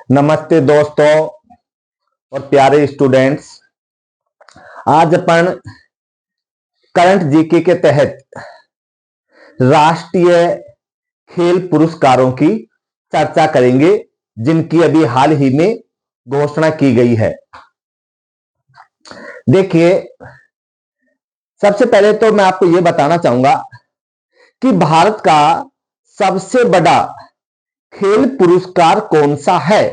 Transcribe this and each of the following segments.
नमस्ते दोस्तों और प्यारे स्टूडेंट्स। आज अपन करंट जीके के तहत राष्ट्रीय खेल पुरस्कारों की चर्चा करेंगे, जिनकी अभी हाल ही में घोषणा की गई है। देखिए, सबसे पहले तो मैं आपको यह बताना चाहूंगा कि भारत का सबसे बड़ा खेल पुरस्कार कौन सा है।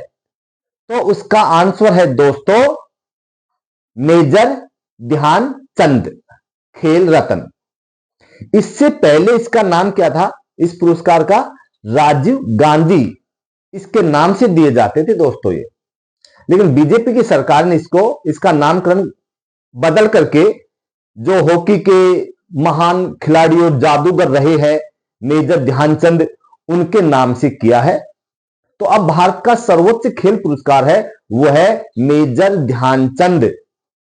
तो उसका आंसर है दोस्तों मेजर ध्यानचंद खेल रत्न। इससे पहले इसका नाम क्या था? इस पुरस्कार का राजीव गांधी इसके नाम से दिए जाते थे दोस्तों ये, लेकिन बीजेपी की सरकार ने इसका नामकरण बदल करके जो हॉकी के महान खिलाड़ी और जादूगर रहे हैं मेजर ध्यानचंद, उनके नाम से किया है। तो अब भारत का सर्वोच्च खेल पुरस्कार है वो है मेजर ध्यानचंद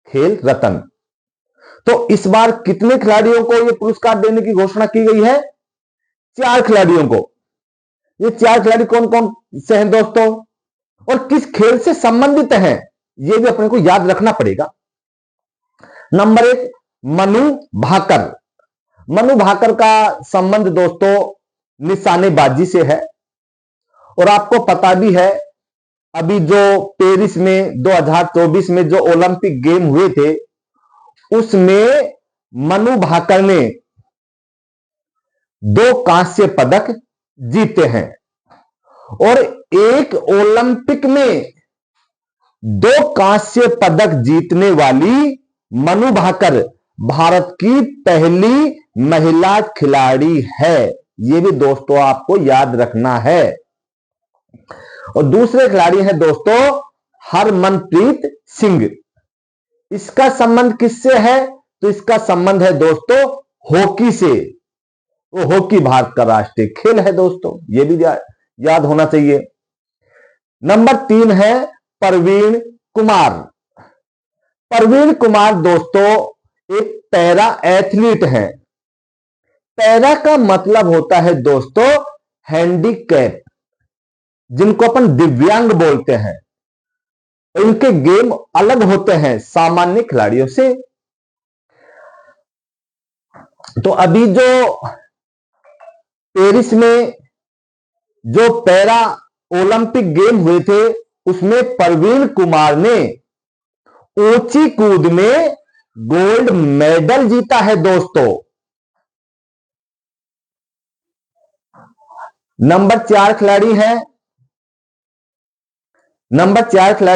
खेल रत्न। तो इस बार कितने खिलाड़ियों को यह पुरस्कार देने की घोषणा की गई है? 4 खिलाड़ियों को। ये 4 खिलाड़ी कौन कौन से हैं दोस्तों, और किस खेल से संबंधित हैं, यह भी अपने को याद रखना पड़ेगा। नंबर 1 मनु भाकर। मनु भाकर का संबंध दोस्तों निशानेबाजी से है, और आपको पता भी है अभी जो पेरिस में 2024 में जो ओलंपिक गेम हुए थे, उसमें मनु भाकर ने 2 कांस्य पदक जीते हैं, और एक ओलंपिक में 2 कांस्य पदक जीतने वाली मनु भाकर भारत की पहली महिला खिलाड़ी है। यह भी दोस्तों आपको याद रखना है। और दूसरे खिलाड़ी हैं दोस्तों हरमनप्रीत सिंह। इसका संबंध किससे है? तो इसका संबंध है दोस्तों हॉकी से। वो हॉकी भारत का राष्ट्रीय खेल है दोस्तों, यह भी याद होना चाहिए। नंबर 3 है प्रवीण कुमार। प्रवीण कुमार दोस्तों एक पैरा एथलीट हैं। पैरा का मतलब होता है दोस्तों हैंडीकैप, जिनको अपन दिव्यांग बोलते हैं। इनके गेम अलग होते हैं सामान्य खिलाड़ियों से। तो अभी जो पेरिस में जो पैरा ओलंपिक गेम हुए थे, उसमें प्रवीण कुमार ने ऊंची कूद में गोल्ड मेडल जीता है दोस्तों। नंबर 4 खिलाड़ी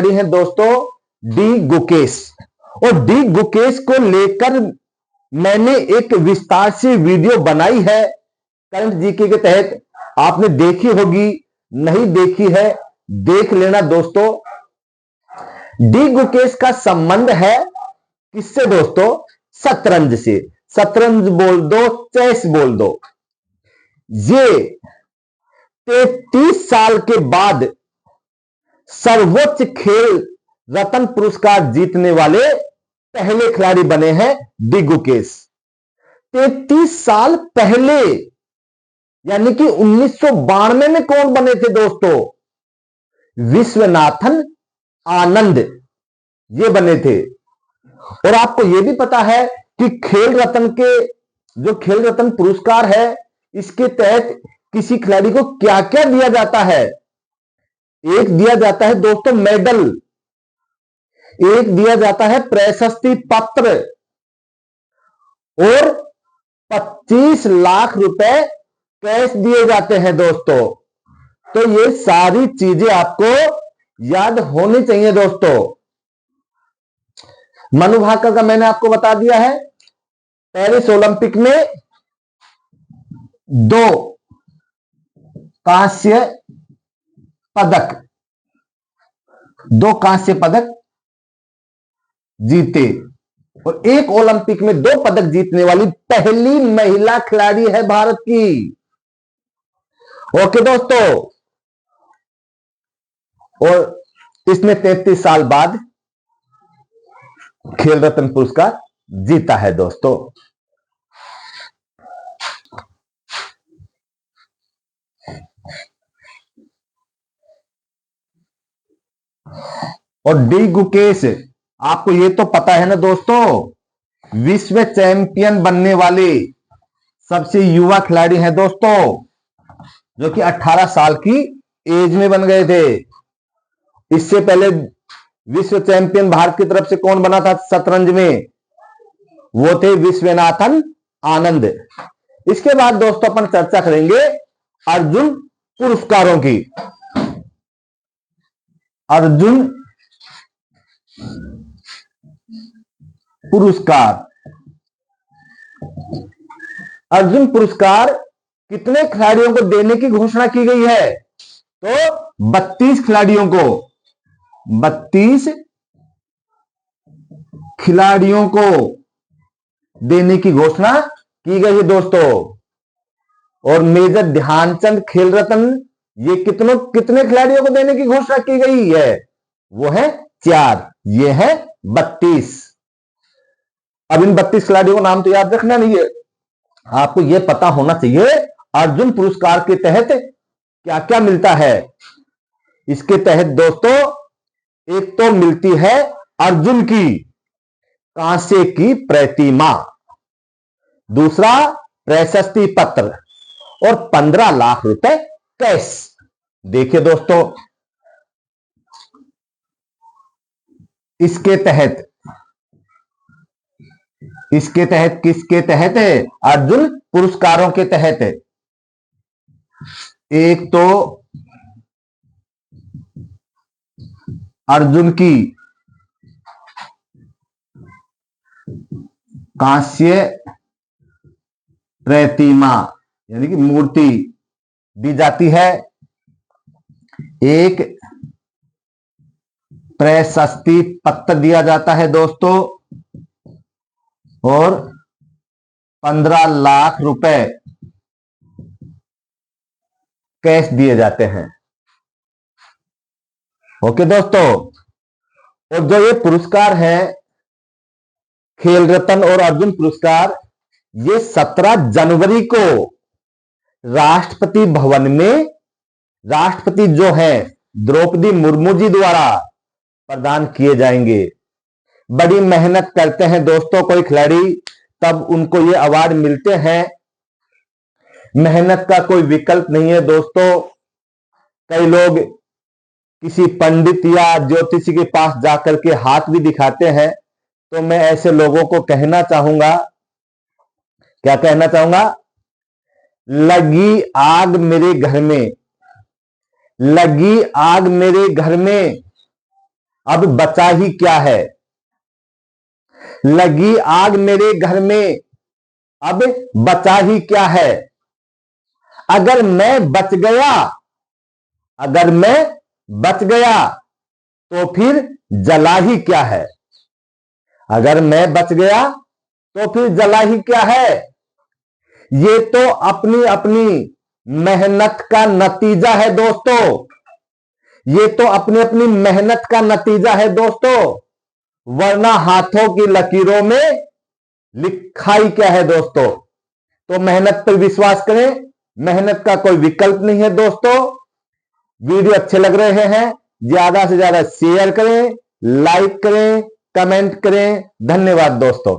हैं दोस्तों डी गुकेश। और डी गुकेश को लेकर मैंने एक विस्तार से वीडियो बनाई है करंट जीके के तहत। आपने देखी होगी, नहीं देखी है देख लेना दोस्तों। डी गुकेश का संबंध है किससे दोस्तों? शतरंज से। शतरंज बोल दो, चेस बोल दो। ये 33 साल के बाद सर्वोच्च खेल रत्न पुरस्कार जीतने वाले पहले खिलाड़ी बने हैं डी गुकेश। 33 साल पहले, यानी कि 1992 में कौन बने थे दोस्तों? विश्वनाथन आनंद ये बने थे। और आपको यह भी पता है कि खेल रत्न पुरस्कार है, इसके तहत किसी खिलाड़ी को क्या क्या दिया जाता है? एक दिया जाता है दोस्तों मेडल, एक दिया जाता है प्रशस्ति पत्र, और 25 लाख रुपए कैश दिए जाते हैं दोस्तों। तो ये सारी चीजें आपको याद होनी चाहिए दोस्तों। मनु भाकर का मैंने आपको बता दिया है। पेरिस ओलंपिक में 2 कांस्य पदक जीते, और एक ओलंपिक में 2 पदक जीतने वाली पहली महिला खिलाड़ी है भारत की। ओके दोस्तों, और इसने 33 साल बाद खेल रत्न पुरस्कार जीता है दोस्तों। और डी गुकेश, आपको ये तो पता है ना दोस्तों, विश्व चैंपियन बनने वाले सबसे युवा खिलाड़ी हैं दोस्तों, जो कि 18 साल की एज में बन गए थे। इससे पहले विश्व चैंपियन भारत की तरफ से कौन बना था शतरंज में? वो थे विश्वनाथन आनंद। इसके बाद दोस्तों अपन चर्चा करेंगे अर्जुन पुरस्कारों की। अर्जुन पुरस्कार, अर्जुन पुरस्कार कितने खिलाड़ियों को देने की घोषणा की गई है? तो 32 खिलाड़ियों को, 32 खिलाड़ियों को देने की घोषणा की गई है दोस्तों। और मेजर ध्यानचंद खेल रत्न, ये कितने खिलाड़ियों को देने की घोषणा की गई है? वो है 4, ये है 32। अब इन 32 खिलाड़ियों का नाम तो याद रखना नहीं है, आपको यह पता होना चाहिए अर्जुन पुरस्कार के तहत क्या क्या मिलता है। इसके तहत दोस्तों एक तो मिलती है अर्जुन की कांसे की प्रतिमा, दूसरा प्रशस्ति पत्र और 15 लाख रुपए कैश। देखिए दोस्तों, इसके तहत किसके तहत है? अर्जुन पुरस्कारों के तहत है। एक तो अर्जुन की कांस्य प्रतिमा यानी कि मूर्ति दी जाती है, एक प्रशस्ति पत्र दिया जाता है दोस्तों, और 15 लाख रुपए कैश दिए जाते हैं। ओके दोस्तों, और जो ये पुरस्कार है खेल रत्न और अर्जुन पुरस्कार, ये 17 जनवरी को राष्ट्रपति भवन में राष्ट्रपति जो है द्रौपदी मुर्मू जी द्वारा प्रदान किए जाएंगे। बड़ी मेहनत करते हैं दोस्तों कोई खिलाड़ी, तब उनको ये अवार्ड मिलते हैं। मेहनत का कोई विकल्प नहीं है दोस्तों। कई लोग किसी पंडित या ज्योतिषी के पास जाकर के हाथ भी दिखाते हैं, तो मैं ऐसे लोगों को कहना चाहूंगा, क्या कहना चाहूंगा? लगी आग मेरे घर में, लगी आग मेरे घर में, अब बचा ही क्या है? लगी आग मेरे घर में, अब बचा ही क्या है? अगर मैं बच गया, अगर मैं बच गया तो फिर जला ही क्या है? अगर मैं बच गया तो फिर जला ही क्या है? ये तो अपनी अपनी मेहनत का नतीजा है दोस्तों। ये तो अपनी अपनी मेहनत का नतीजा है दोस्तों, वरना हाथों की लकीरों में लिखाई क्या है दोस्तों। तो मेहनत पर विश्वास करें, मेहनत का कोई विकल्प नहीं है दोस्तों। वीडियो अच्छे लग रहे हैं, ज्यादा से ज्यादा शेयर करें, लाइक करें, कमेंट करें। धन्यवाद दोस्तों।